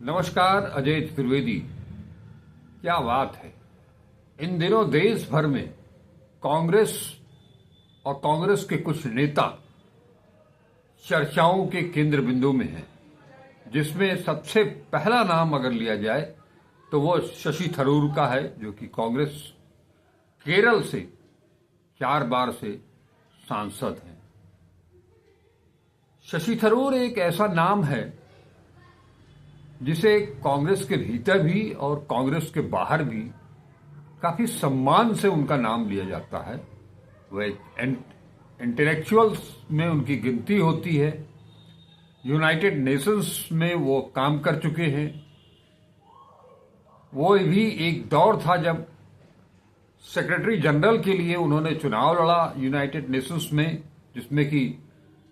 नमस्कार, अजय त्रिवेदी। क्या बात है, इन दिनों देश भर में कांग्रेस और कांग्रेस के कुछ नेता चर्चाओं के केंद्र बिंदु में हैं, जिसमें सबसे पहला नाम अगर लिया जाए तो वो शशि थरूर का है, जो कि कांग्रेस केरल से 4 बार से सांसद हैं। शशि थरूर एक ऐसा नाम है जिसे कांग्रेस के भीतर भी और कांग्रेस के बाहर भी काफी सम्मान से उनका नाम लिया जाता है। वह इंटेलेक्चुअल्स में उनकी गिनती होती है। यूनाइटेड नेशंस में वो काम कर चुके हैं। वो भी एक दौर था जब सेक्रेटरी जनरल के लिए उन्होंने चुनाव लड़ा यूनाइटेड नेशंस में, जिसमें कि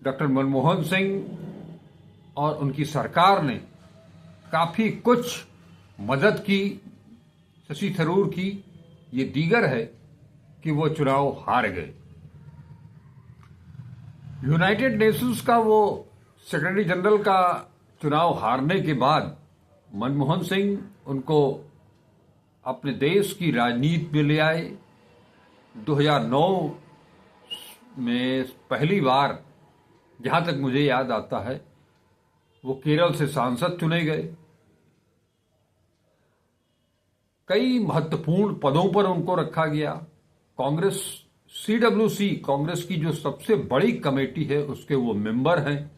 डॉक्टर मनमोहन सिंह और उनकी सरकार ने काफी कुछ मदद की शशि थरूर की। ये दीगर है कि वो चुनाव हार गए। यूनाइटेड नेशंस का वो सेक्रेटरी जनरल का चुनाव हारने के बाद मनमोहन सिंह उनको अपने देश की राजनीति में ले आए। 2009 में पहली बार, जहां तक मुझे याद आता है, वो केरल से सांसद चुने गए। कई महत्वपूर्ण पदों पर उनको रखा गया। कांग्रेस CWC, कांग्रेस की जो सबसे बड़ी कमेटी है, उसके वो मेंबर हैं।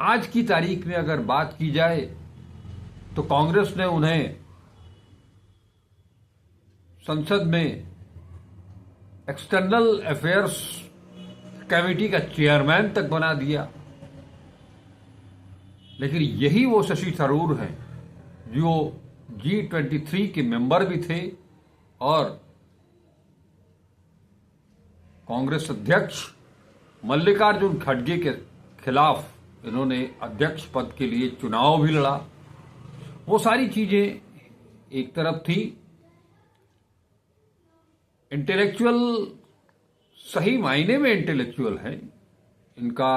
आज की तारीख में अगर बात की जाए तो कांग्रेस ने उन्हें संसद में एक्सटर्नल अफेयर्स कमेटी का चेयरमैन तक बना दिया। लेकिन यही वो शशि थरूर हैं जो G23 के मेंबर भी थे और कांग्रेस अध्यक्ष मल्लिकार्जुन खड़गे के खिलाफ इन्होंने अध्यक्ष पद के लिए चुनाव भी लड़ा। वो सारी चीजें एक तरफ थी। इंटेलेक्चुअल, सही मायने में इंटेलेक्चुअल हैं इनका,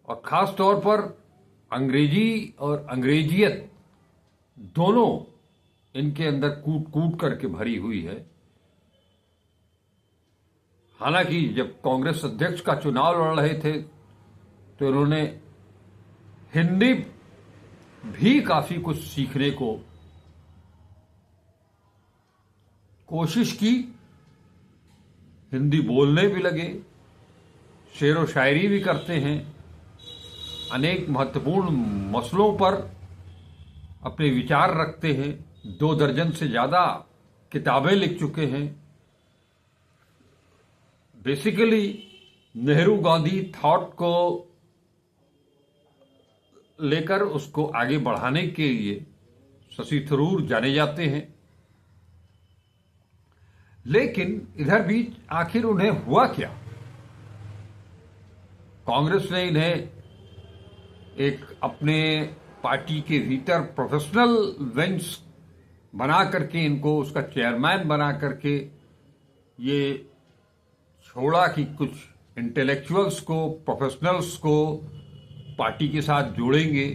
और खास तौर पर अंग्रेजी और अंग्रेजियत दोनों इनके अंदर कूट कूट करके भरी हुई है। हालांकि जब कांग्रेस अध्यक्ष का चुनाव लड़ रहे थे तो इन्होंने हिंदी भी काफी कुछ सीखने को कोशिश की। हिंदी बोलने भी लगे, शेर व शायरी भी करते हैं, अनेक महत्वपूर्ण मसलों पर अपने विचार रखते हैं। 2 दर्जन से ज्यादा किताबें लिख चुके हैं। बेसिकली नेहरू गांधी थॉट को लेकर उसको आगे बढ़ाने के लिए शशि थरूर जाने जाते हैं। लेकिन इधर बीच आखिर उन्हें हुआ क्या? कांग्रेस ने इन्हें एक अपने पार्टी के भीतर प्रोफेशनल बेंच बना करके, इनको उसका चेयरमैन बना करके ये छोड़ा कि कुछ इंटेलेक्चुअल्स को, प्रोफेशनल्स को पार्टी के साथ जोड़ेंगे।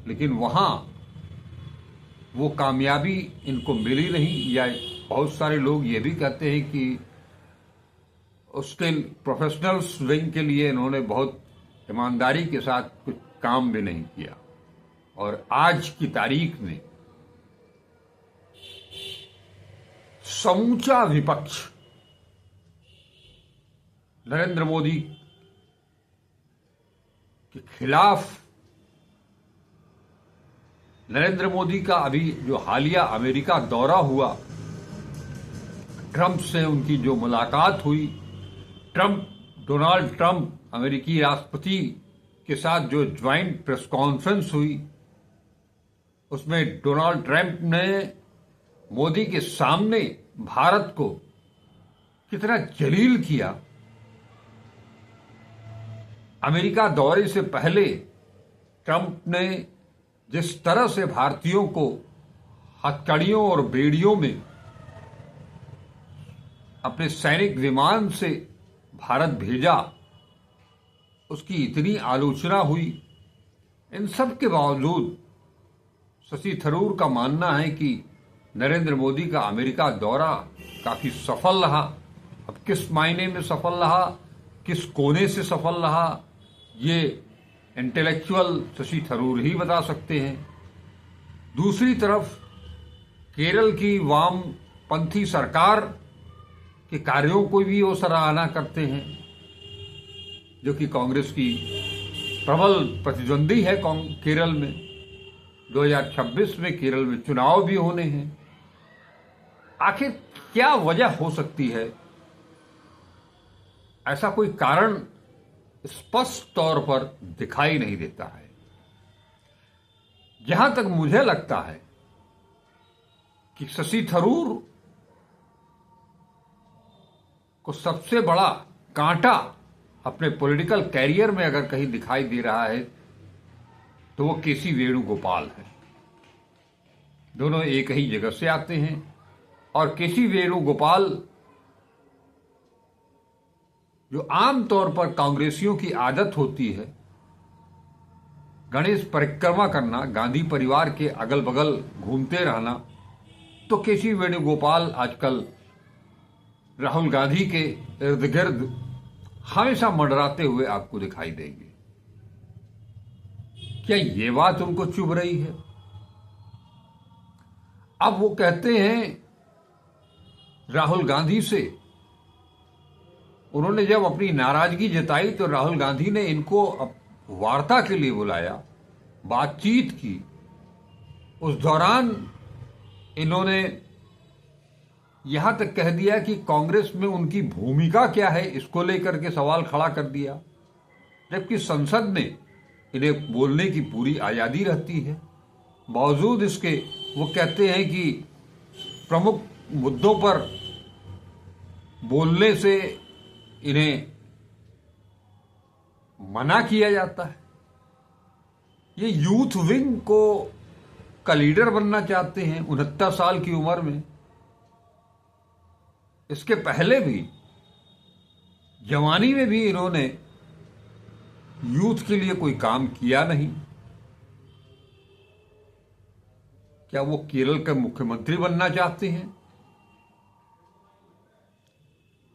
लेकिन वहां वो कामयाबी इनको मिली नहीं। या बहुत सारे लोग ये भी कहते हैं कि उसके प्रोफेशनल्स विंग के लिए इन्होंने बहुत ईमानदारी के साथ कुछ काम भी नहीं किया। और आज की तारीख में समूचा विपक्ष नरेंद्र मोदी के खिलाफ, नरेंद्र मोदी का अभी जो हालिया अमेरिका दौरा हुआ, ट्रंप से उनकी जो मुलाकात हुई, डोनाल्ड ट्रंप अमेरिकी राष्ट्रपति के साथ जो ज्वाइंट प्रेस कॉन्फ्रेंस हुई, उसमें डोनाल्ड ट्रंप ने मोदी के सामने भारत को कितना जलील किया। अमेरिका दौरे से पहले ट्रंप ने जिस तरह से भारतीयों को हथकड़ियों और बेड़ियों में अपने सैनिक विमान से भारत भेजा, उसकी इतनी आलोचना हुई। इन सब के बावजूद शशि थरूर का मानना है कि नरेंद्र मोदी का अमेरिका दौरा काफी सफल रहा। अब किस मायने में सफल रहा, किस कोने से सफल रहा, ये इंटेलेक्चुअल शशि थरूर ही बता सकते हैं। दूसरी तरफ केरल की वामपंथी सरकार के कार्यों को भी वो सराहना करते हैं, जो कि कांग्रेस की प्रबल प्रतिद्वंदी है। केरल में 2026 में केरल में चुनाव भी होने हैं। आखिर क्या वजह हो सकती है? ऐसा कोई कारण स्पष्ट तौर पर दिखाई नहीं देता है। जहां तक मुझे लगता है कि शशि थरूर को सबसे बड़ा कांटा अपने पॉलिटिकल कैरियर में अगर कहीं दिखाई दे रहा है तो वो केसी वेणुगोपाल है। दोनों एक ही जगह से आते हैं और केसी वेणुगोपाल जो आमतौर पर कांग्रेसियों की आदत होती है गणेश परिक्रमा करना, गांधी परिवार के अगल बगल घूमते रहना, तो केसी वेणुगोपाल आजकल राहुल गांधी के इर्द गिर्द हमेशा मंडराते हुए आपको दिखाई देंगे। क्या ये बात उनको चुभ रही है? अब वो कहते हैं राहुल गांधी से, उन्होंने जब अपनी नाराजगी जताई तो राहुल गांधी ने इनको वार्ता के लिए बुलाया, बातचीत की। उस दौरान इन्होंने यहां तक कह दिया कि कांग्रेस में उनकी भूमिका क्या है, इसको लेकर के सवाल खड़ा कर दिया, जबकि संसद में इन्हें बोलने की पूरी आजादी रहती है। बावजूद इसके वो कहते हैं कि प्रमुख मुद्दों पर बोलने से इन्हें मना किया जाता है। ये यूथ विंग को का लीडर बनना चाहते हैं 69 साल की उम्र में। इसके पहले भी जवानी में भी इन्होंने यूथ के लिए कोई काम किया नहीं। क्या वो केरल के मुख्यमंत्री बनना चाहते हैं?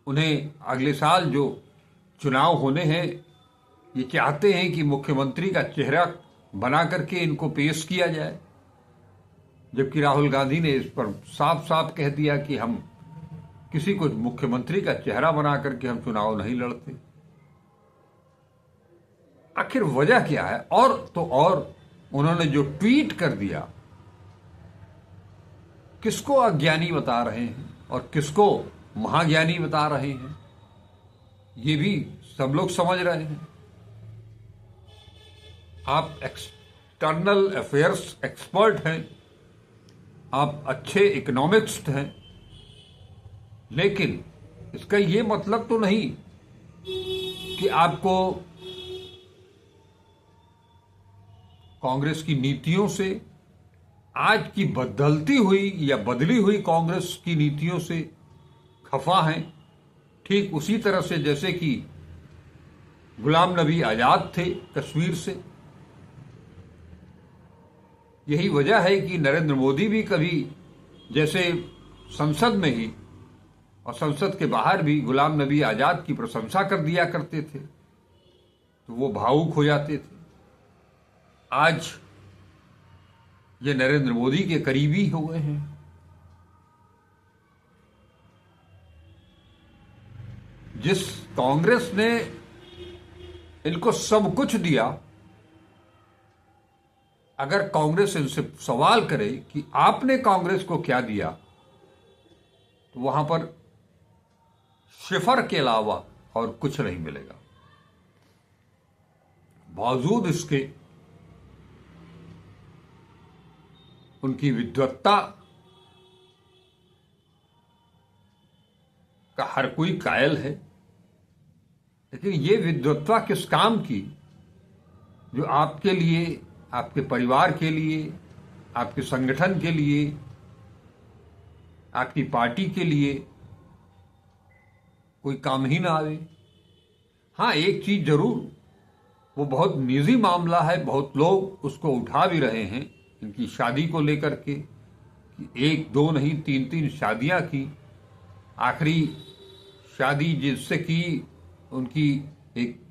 उन्हें अगले साल जो चुनाव होने हैं, ये चाहते हैं कि मुख्यमंत्री का चेहरा बना करके इनको पेश किया जाए, जबकि राहुल गांधी ने इस पर साफ साफ कह दिया कि हम किसी को मुख्यमंत्री का चेहरा बना करके हम चुनाव नहीं लड़ते। आखिर वजह क्या है? और तो और उन्होंने जो ट्वीट कर दिया, किसको अज्ञानी बता रहे हैं और किसको महाज्ञानी बता रहे हैं, ये भी सब लोग समझ रहे हैं। आप एक्सटर्नल अफेयर्स एक्सपर्ट हैं, आप अच्छे इकोनॉमिस्ट हैं, लेकिन इसका ये मतलब तो नहीं कि आपको कांग्रेस की नीतियों से, आज की बदलती हुई या बदली हुई कांग्रेस की नीतियों से खफा हैं। ठीक उसी तरह से जैसे कि गुलाम नबी आजाद थे कश्मीर से। यही वजह है कि नरेंद्र मोदी भी कभी जैसे संसद में ही और संसद के बाहर भी गुलाम नबी आजाद की प्रशंसा कर दिया करते थे तो वो भावुक हो जाते थे। आज ये नरेंद्र मोदी के करीबी हो गए हैं। जिस कांग्रेस ने इनको सब कुछ दिया, अगर कांग्रेस इनसे सवाल करे कि आपने कांग्रेस को क्या दिया, तो वहां पर सिफर के अलावा और कुछ नहीं मिलेगा। बावजूद इसके उनकी विद्वत्ता का हर कोई कायल है, लेकिन ये विद्वत्ता किस काम की, जो आपके लिए, आपके परिवार के लिए, आपके संगठन के लिए, आपकी पार्टी के लिए कोई काम ही ना आवे। हाँ, एक चीज जरूर, वो बहुत निजी मामला है, बहुत लोग उसको उठा भी रहे हैं, इनकी शादी को लेकर के कि एक दो नहीं तीन तीन शादियां की। आखिरी शादी जिससे कि उनकी एक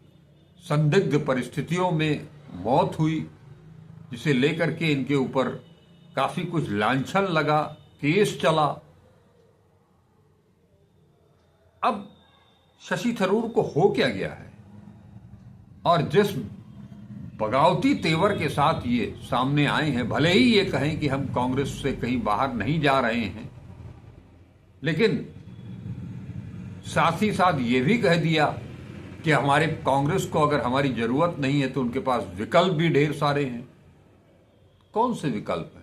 संदिग्ध परिस्थितियों में मौत हुई, जिसे लेकर के इनके ऊपर काफी कुछ लांछन लगा, केस चला। अब शशि थरूर को हो क्या गया है, और जिस बगावती तेवर के साथ ये सामने आए हैं, भले ही ये कहें कि हम कांग्रेस से कहीं बाहर नहीं जा रहे हैं, लेकिन साथ ही साथ ये भी कह दिया कि हमारे कांग्रेस को अगर हमारी जरूरत नहीं है तो उनके पास विकल्प भी ढेर सारे हैं। कौन से विकल्प हैं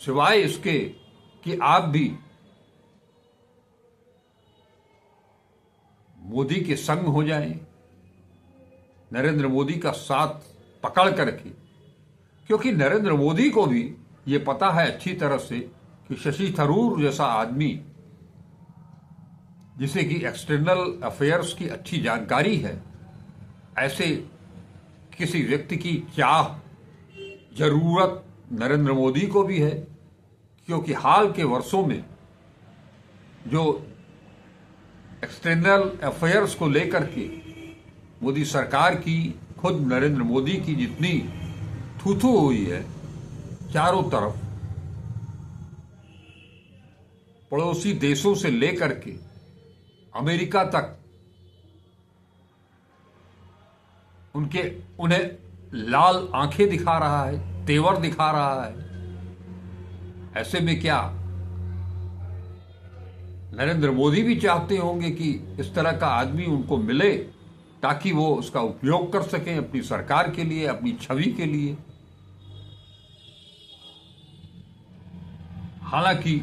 सिवाय इसके कि आप भी मोदी के संग हो जाएं, नरेंद्र मोदी का साथ पकड़ करके। क्योंकि नरेंद्र मोदी को भी ये पता है अच्छी तरह से कि शशि थरूर जैसा आदमी, जिसे कि एक्सटर्नल अफेयर्स की अच्छी जानकारी है, ऐसे किसी व्यक्ति की चाह जरूरत नरेंद्र मोदी को भी है। क्योंकि हाल के वर्षों में जो एक्सटर्नल अफेयर्स को लेकर के मोदी सरकार की, खुद नरेंद्र मोदी की जितनी थू-थू हुई है चारों तरफ, पड़ोसी देशों से लेकर के अमेरिका तक, उन्हें लाल आंखें दिखा रहा है, तेवर दिखा रहा है। ऐसे में क्या नरेंद्र मोदी भी चाहते होंगे कि इस तरह का आदमी उनको मिले, ताकि वो उसका उपयोग कर सकें अपनी सरकार के लिए, अपनी छवि के लिए। हालांकि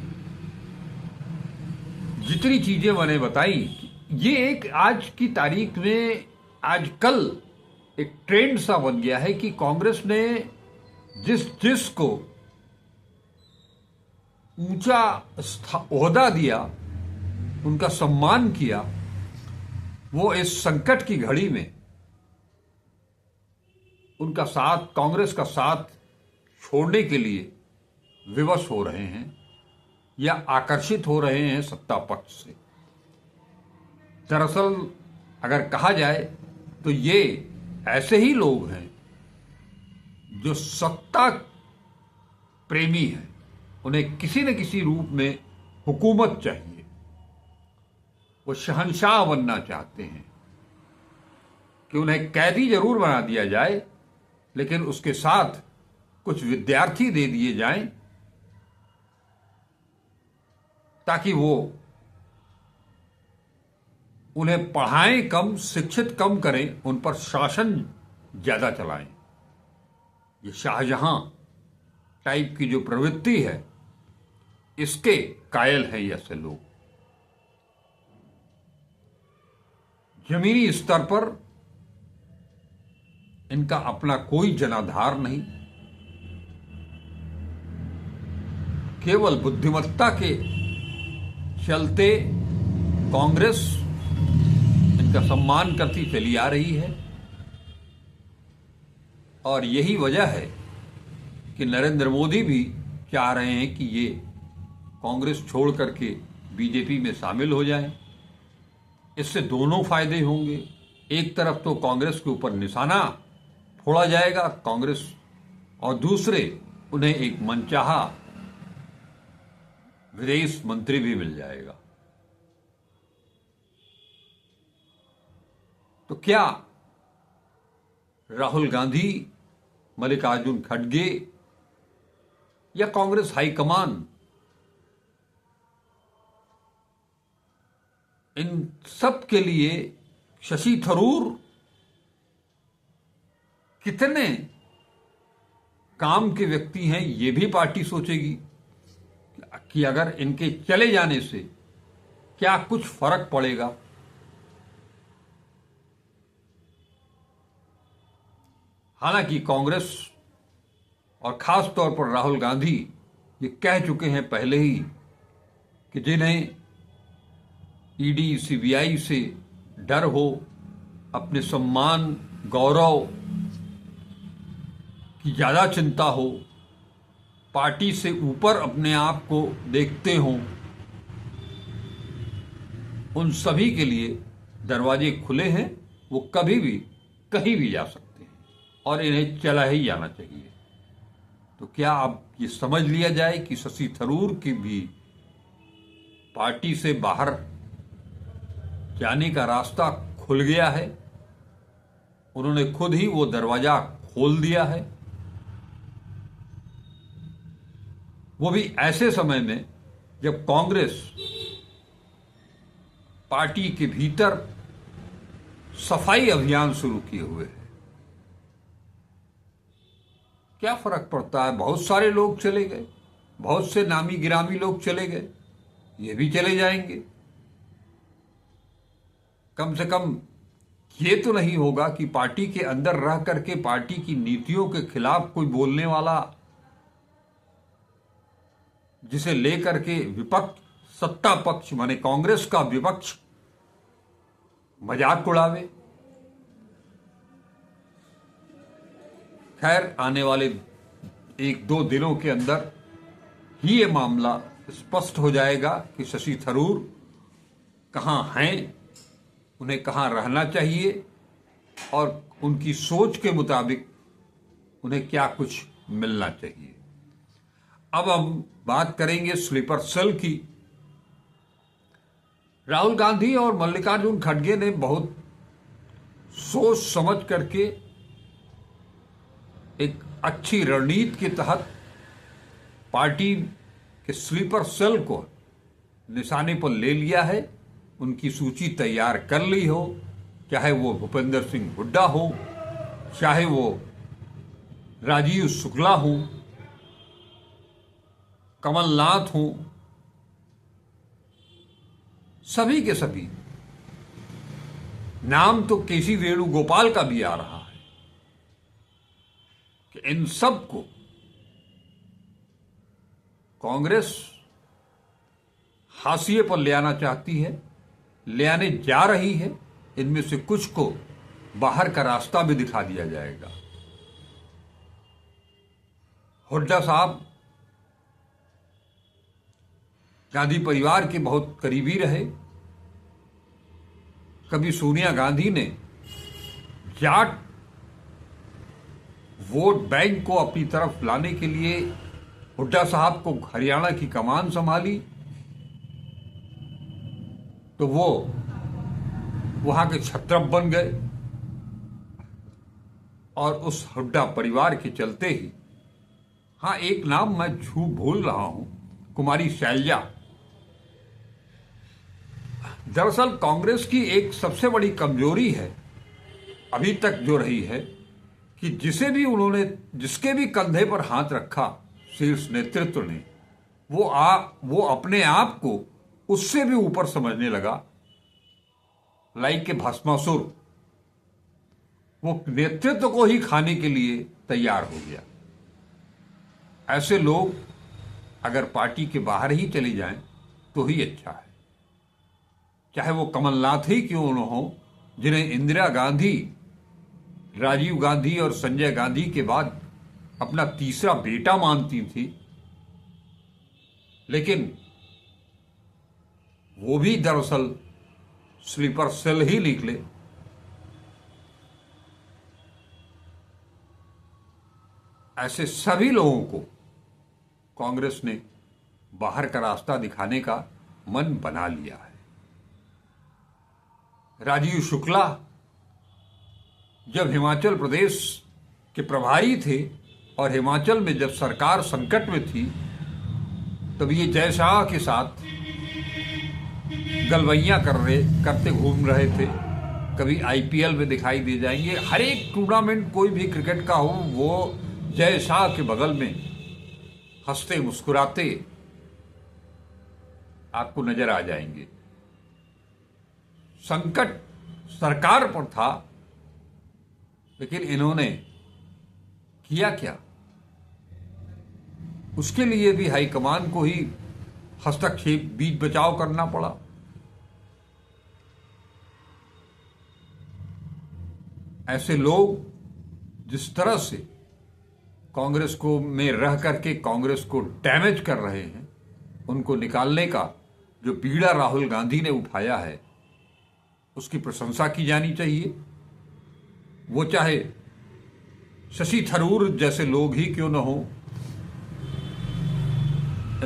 जितनी चीजें मैंने बताई, ये एक आज की तारीख में आजकल एक ट्रेंड सा बन गया है कि कांग्रेस ने जिस को ऊंचा ओहदा दिया, उनका सम्मान किया, वो इस संकट की घड़ी में उनका साथ, कांग्रेस का साथ छोड़ने के लिए विवश हो रहे हैं या आकर्षित हो रहे हैं सत्ता पक्ष से। दरअसल अगर कहा जाए तो ये ऐसे ही लोग हैं जो सत्ता प्रेमी हैं, उन्हें किसी न किसी रूप में हुकूमत चाहिए, वो शहंशाह बनना चाहते हैं कि उन्हें कैदी जरूर बना दिया जाए, लेकिन उसके साथ कुछ विद्यार्थी दे दिए जाएं ताकि वो उन्हें पढ़ाएं कम, शिक्षित कम करें, उन पर शासन ज्यादा चलाएं। ये शाहजहां टाइप की जो प्रवृत्ति है, इसके कायल हैं ये ऐसे लोग। जमीनी स्तर पर इनका अपना कोई जनाधार नहीं, केवल बुद्धिमत्ता के चलते कांग्रेस इनका सम्मान करती चली आ रही है। और यही वजह है कि नरेंद्र मोदी भी चाह रहे हैं कि ये कांग्रेस छोड़ करके बीजेपी में शामिल हो जाएं। इससे दोनों फायदे होंगे। एक तरफ तो कांग्रेस के ऊपर निशाना फोड़ा जाएगा कांग्रेस, और दूसरे उन्हें एक मनचाहा विदेश मंत्री भी मिल जाएगा। तो क्या राहुल गांधी, मल्लिकार्जुन खड़गे या कांग्रेस हाईकमान इन सब के लिए शशि थरूर कितने काम के व्यक्ति हैं, ये भी पार्टी सोचेगी कि अगर इनके चले जाने से क्या कुछ फर्क पड़ेगा। हालांकि कांग्रेस और खास तौर पर राहुल गांधी ये कह चुके हैं पहले ही कि जिन्हें ईडी सीबीआई से डर हो, अपने सम्मान गौरव की ज़्यादा चिंता हो, पार्टी से ऊपर अपने आप को देखते हों, उन सभी के लिए दरवाजे खुले हैं। वो कभी भी कहीं भी जा सकते हैं और इन्हें चला ही जाना चाहिए। तो क्या अब ये समझ लिया जाए कि शशि थरूर की भी पार्टी से बाहर जाने का रास्ता खुल गया है। उन्होंने खुद ही वो दरवाजा खोल दिया है, वो भी ऐसे समय में जब कांग्रेस पार्टी के भीतर सफाई अभियान शुरू किए हुए है। क्या फर्क पड़ता है, बहुत सारे लोग चले गए, बहुत से नामी गिरामी लोग चले गए, ये भी चले जाएंगे। कम से कम ये तो नहीं होगा कि पार्टी के अंदर रह करके पार्टी की नीतियों के खिलाफ कोई बोलने वाला, जिसे लेकर के विपक्ष, सत्ता पक्ष माने कांग्रेस का विपक्ष मजाक उड़ावे। खैर, आने वाले 1-2 दिनों के अंदर ही ये मामला स्पष्ट हो जाएगा कि शशि थरूर कहां हैं, उन्हें कहां रहना चाहिए और उनकी सोच के मुताबिक उन्हें क्या कुछ मिलना चाहिए। अब हम बात करेंगे स्लीपर सेल की। राहुल गांधी और मल्लिकार्जुन खड़गे ने बहुत सोच समझ करके एक अच्छी रणनीति के तहत पार्टी के स्लीपर सेल को निशाने पर ले लिया है। उनकी सूची तैयार कर ली हो, चाहे वो भूपेंद्र सिंह हुड्डा हो, चाहे वो राजीव शुक्ला हो, कमलनाथ हो, सभी के सभी। नाम तो केसी वेणुगोपाल का भी आ रहा है कि इन सब को कांग्रेस हाशिए पर ले आना चाहती है, ले आने जा रही है। इनमें से कुछ को बाहर का रास्ता भी दिखा दिया जाएगा। हुड्डा साहब गांधी परिवार के बहुत करीबी रहे। कभी सोनिया गांधी ने जाट वोट बैंक को अपनी तरफ लाने के लिए हुड्डा साहब को हरियाणा की कमान संभाली, तो वो वहां के छत्रप बन गए और उस हुड्डा परिवार के चलते ही, हाँ एक नाम मैं भूल रहा हूं, कुमारी शैलजा। दरअसल कांग्रेस की एक सबसे बड़ी कमजोरी है अभी तक जो रही है कि जिसके भी कंधे पर हाथ रखा शीर्ष नेतृत्व ने, वो अपने आप को उससे भी ऊपर समझने लगा, लाइक के भस्मासुर। वो नेतृत्व को ही खाने के लिए तैयार हो गया। ऐसे लोग अगर पार्टी के बाहर ही चले जाएं तो ही अच्छा है, चाहे वो कमलनाथ ही क्यों न हो, जिन्हें इंदिरा गांधी, राजीव गांधी और संजय गांधी के बाद अपना तीसरा बेटा मानती थी। लेकिन वो भी दरअसल स्लीपर सेल ही निकले। ऐसे सभी लोगों को कांग्रेस ने बाहर का रास्ता दिखाने का मन बना लिया है। राजीव शुक्ला जब हिमाचल प्रदेश के प्रभारी थे और हिमाचल में जब सरकार संकट में थी, तब ये जय शाह के साथ गलवैया करते घूम रहे थे। कभी आईपीएल में दिखाई दे जाएंगे। हर एक टूर्नामेंट कोई भी क्रिकेट का हो, वो जय शाह के बगल में हंसते मुस्कुराते आपको नजर आ जाएंगे। संकट सरकार पर था, लेकिन इन्होंने किया क्या? उसके लिए भी हाईकमान को ही हस्तक्षेप, बीच बचाव करना पड़ा। ऐसे लोग जिस तरह से कांग्रेस को में रह करके कांग्रेस को डैमेज कर रहे हैं, उनको निकालने का जो बीड़ा राहुल गांधी ने उठाया है उसकी प्रशंसा की जानी चाहिए। वो चाहे शशि थरूर जैसे लोग ही क्यों न हो,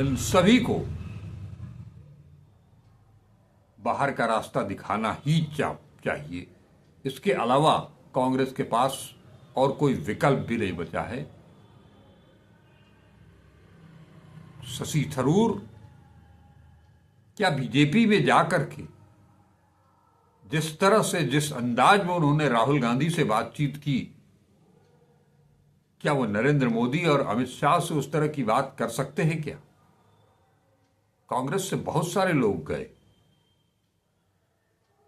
इन सभी को बाहर का रास्ता दिखाना ही चाहिए। इसके अलावा कांग्रेस के पास और कोई विकल्प भी नहीं बचा है। शशि थरूर क्या बीजेपी में जाकर के जिस तरह से, जिस अंदाज में उन्होंने राहुल गांधी से बातचीत की, क्या वो नरेंद्र मोदी और अमित शाह से उस तरह की बात कर सकते हैं क्या? कांग्रेस से बहुत सारे लोग गए,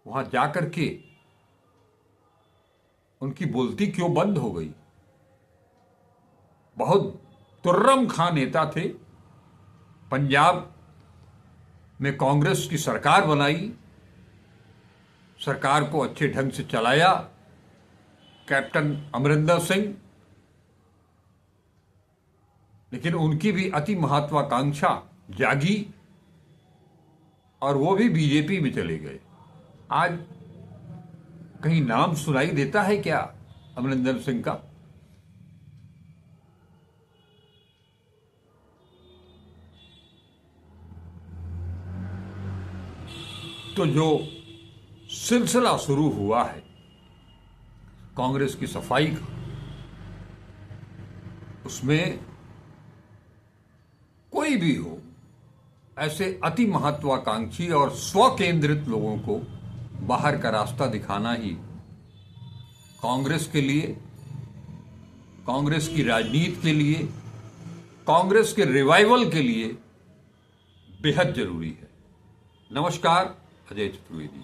वहां जाकर के उनकी बोलती क्यों बंद हो गई? बहुत तुर्रम खां नेता थे, पंजाब में कांग्रेस की सरकार बनाई, सरकार को अच्छे ढंग से चलाया कैप्टन अमरिंदर सिंह, लेकिन उनकी भी अति महत्वाकांक्षा जागी और वो भी बीजेपी में चले गए। आज कहीं नाम सुनाई देता है क्या अमरिंदर सिंह का? तो जो सिलसिला शुरू हुआ है कांग्रेस की सफाई का, उसमें कोई भी हो, ऐसे अति महत्वाकांक्षी और स्वकेंद्रित लोगों को बाहर का रास्ता दिखाना ही कांग्रेस के लिए, कांग्रेस की राजनीति के लिए, कांग्रेस के रिवाइवल के लिए बेहद जरूरी है। नमस्कार, अजय चतुर्वेदी।